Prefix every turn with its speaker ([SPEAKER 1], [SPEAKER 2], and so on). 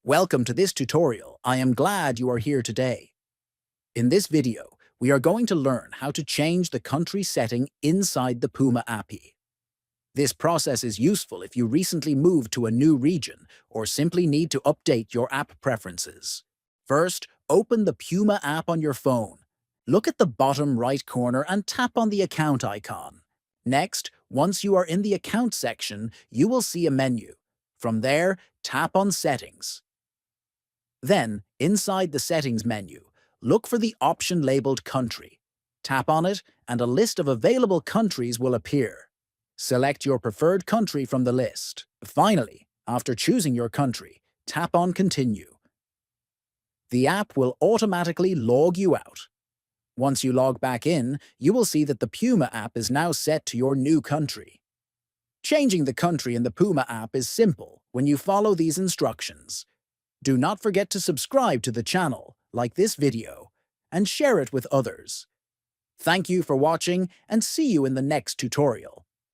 [SPEAKER 1] Welcome to this tutorial. I am glad you are here today. In this video, we are going to learn how to change the country setting inside the Puma API. This process is useful if you recently moved to a new region or simply need to update your app preferences. First, open the Puma app on your phone. Look at the bottom right corner and tap on the account icon. Next, once you are in the account section, you will see a menu. From there, tap on Settings. Then, inside the Settings menu, look for the option labeled Country. Tap on it, and a list of available countries will appear. Select your preferred country from the list. Finally, after choosing your country, tap on Continue. The app will automatically log you out. Once you log back in, you will see that the Puma app is now set to your new country. Changing the country in the Puma app is simple when you follow these instructions. Do not forget to subscribe to the channel, like this video, and share it with others. Thank you for watching, and see you in the next tutorial.